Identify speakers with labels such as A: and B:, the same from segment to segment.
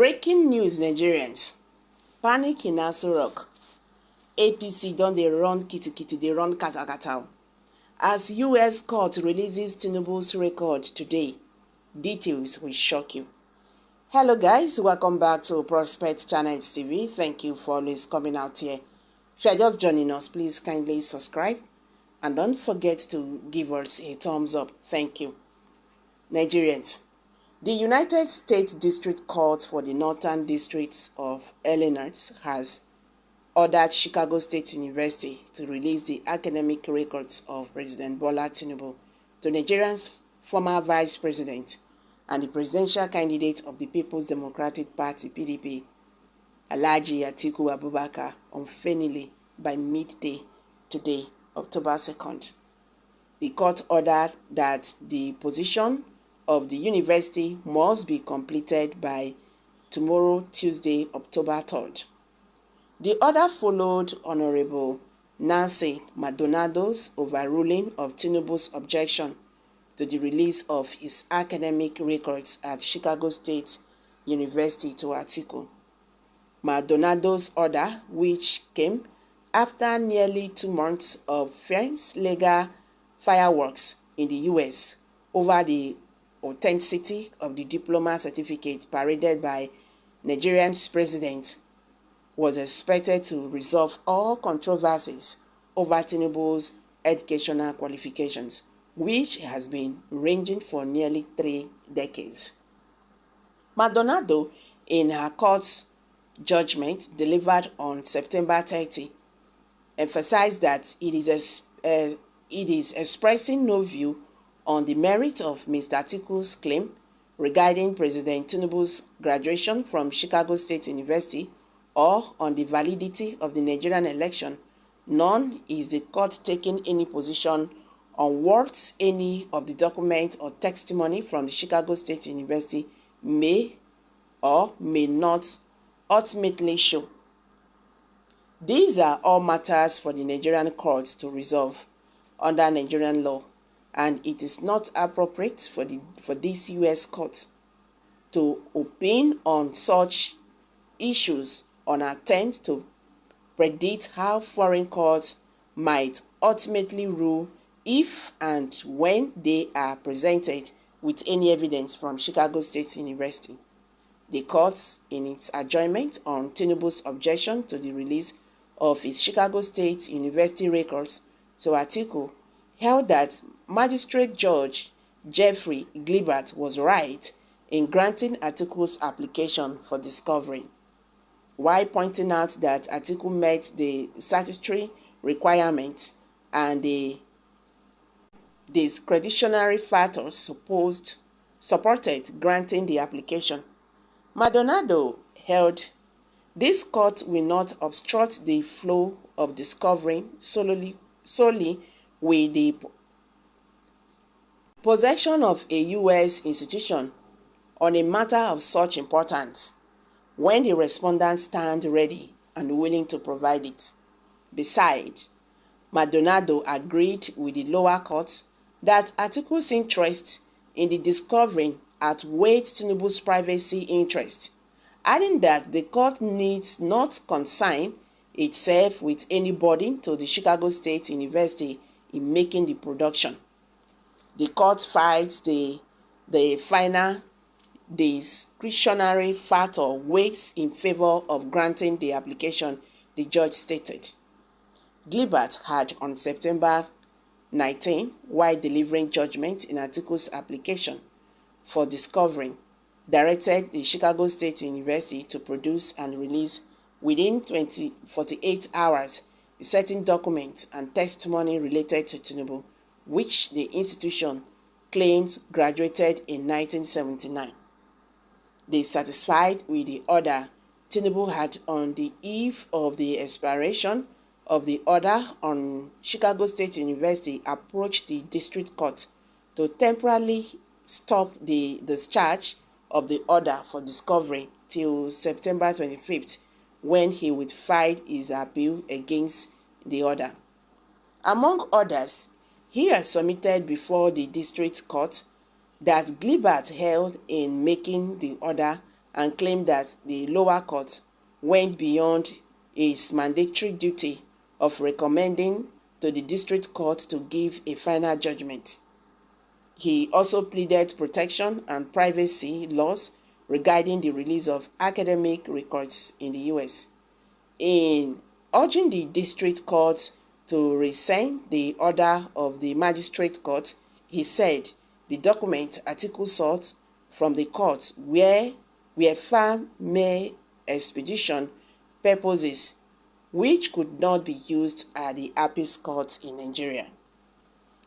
A: Breaking news, Nigerians. Panic in ASO Rock. APC don dey run kitty, dey run kata. As US court releases Tinubu's record today, details will shock you. Hello guys, welcome back to Prospect Channels TV. Thank you for always coming out here. If you are just joining us, please kindly subscribe and don't forget to give us a thumbs up. Thank you. Nigerians. The United States District Court for the Northern District of Illinois has ordered Chicago State University to release the academic records of President Bola Tinubu to Nigeria's former Vice President and the presidential candidate of the People's Democratic Party (PDP), Alhaji Atiku Abubakar, unfairly by midday today, October 2nd. The court ordered that the position of the university must be completed by tomorrow, Tuesday, October 3rd. The order followed Honorable Nancy Maldonado's overruling of Tinubu's objection to the release of his academic records at Chicago State University to Atiku. Maldonado's order, which came after nearly 2 months of fierce legal fireworks in the U.S. over the authenticity of the diploma certificate paraded by Nigeria's president, was expected to resolve all controversies over Tinubu's educational qualifications, which has been ranging for nearly 3 decades. Maldonado, in her court judgment delivered on September 30, emphasized that it is expressing no view on the merit of Mr. Atiku's claim regarding President Tinubu's graduation from Chicago State University or on the validity of the Nigerian election, nor is the court taking any position on what any of the document or testimony from the Chicago State University may or may not ultimately show. These are all matters for the Nigerian courts to resolve under Nigerian law, and it is not appropriate for this U.S. court to opine on such issues or attempt to predict how foreign courts might ultimately rule if and when they are presented with any evidence from Chicago State University. The court, in its adjournment on Tinubu's objection to the release of his Chicago State University records to Atiku, held that Magistrate Judge Jeffrey Glibert was right in granting Atiku's application for discovery, while pointing out that Atiku met the statutory requirements and the discretionary factors supported granting the application. Maldonado held, this court will not obstruct the flow of discovery solely with the possession of a U.S. institution on a matter of such importance when the respondents stand ready and willing to provide it. Besides, Maldonado agreed with the lower court that Atiku's interest in the discovery outweighed Tinubu's privacy interest, adding that the court needs not consign itself with any burden to the Chicago State University in making the production. The court finds the final discretionary factor weighs in favor of granting the application, the judge stated. Glibert had on September 19, while delivering judgment in Atiku's application for discovery, directed the Chicago State University to produce and release within 48 hours certain documents and testimony related to Tinubu, which the institution claimed graduated in 1979. Dissatisfied with the order, Tinubu had, on the eve of the expiration of the order on Chicago State University, approached the district court to temporarily stop the discharge of the order for discovery till September 25th, when he would file his appeal against the order. Among others, he had submitted before the district court that Glibert held in making the order and claimed that the lower court went beyond its mandatory duty of recommending to the district court to give a final judgment. He also pleaded protection and privacy laws regarding the release of academic records in the US. In urging the district court to rescind the order of the magistrate court, he said the document articles sought from the court were found mere expedition purposes which could not be used at the appeals court in Nigeria.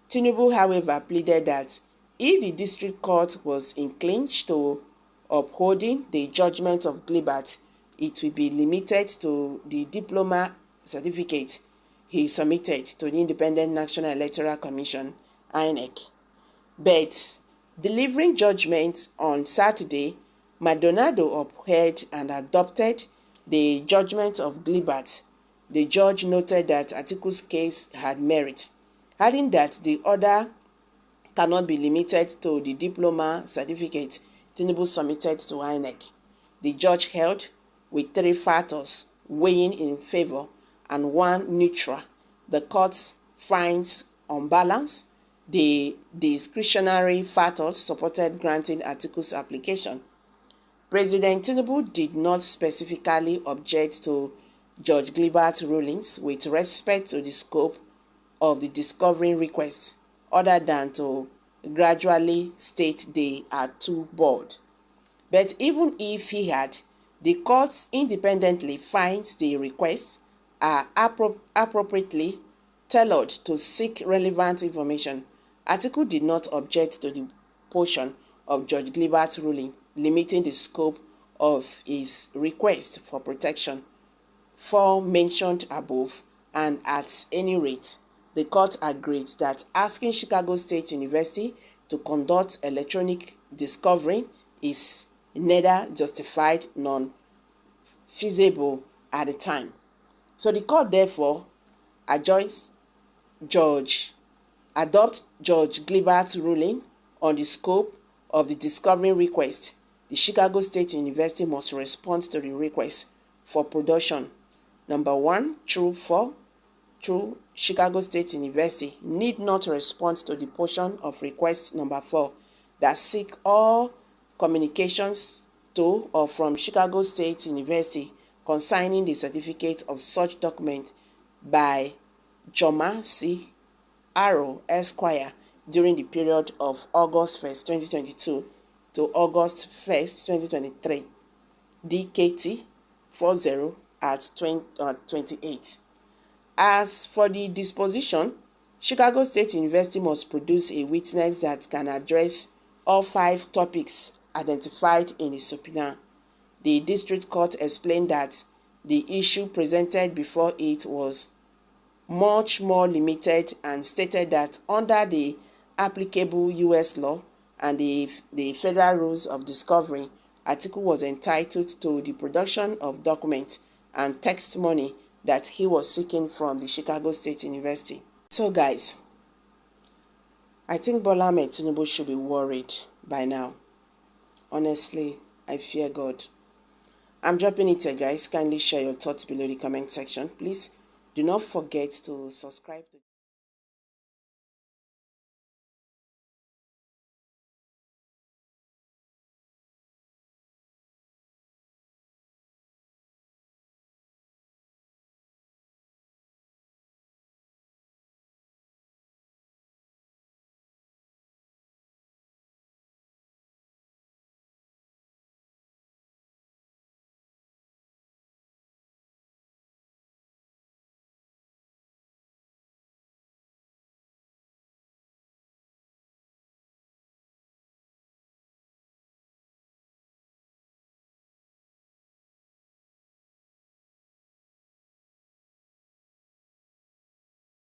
A: Tinubu, however, pleaded that if the district court was inclined to upholding the judgment of Glibat, it will be limited to the diploma certificate he submitted to the Independent National Electoral Commission, INEC. But delivering judgment on Saturday, Maldonado upheld and adopted the judgment of Glibat. The judge noted that Atiku's case had merit, adding that the order cannot be limited to the diploma certificate Tinubu submitted to INEC. The judge held with 3 factors weighing in favor and 1 neutral. The court finds on balance the discretionary factors supported granting Atiku's application. President Tinubu did not specifically object to Judge Glibat's rulings with respect to the scope of the discovery request, other than to gradually state they are too broad. But even if he had, the court independently finds the requests are appropriately tailored to seek relevant information. Atiku did not object to the portion of Judge Glibat's ruling limiting the scope of his request for protection mentioned above, and at any rate, the court agreed that asking Chicago State University to conduct electronic discovery is neither justified nor feasible at the time. So the court therefore adjoins Judge Glibat's ruling on the scope of the discovery request. The Chicago State University must respond to the request for production. Number 1, through Chicago State University need not respond to the portion of request number 4 that seek all communications to or from Chicago State University concerning the certificate of such document by Joma C. Arrow Esquire during the period of August 1st, 2022 to August 1st, 2023, DKT 40 at 28. As for the disposition, Chicago State University must produce a witness that can address all 5 topics identified in the subpoena. The district court explained that the issue presented before it was much more limited and stated that under the applicable U.S. law and the federal rules of discovery, Atiku was entitled to the production of documents and testimony that he was seeking from the Chicago State University. So guys, I think Bola Ahmed Tinubu should be worried by now. Honestly, I fear God. I'm dropping it here, guys. Kindly share your thoughts below the comment section. Please do not forget to subscribe to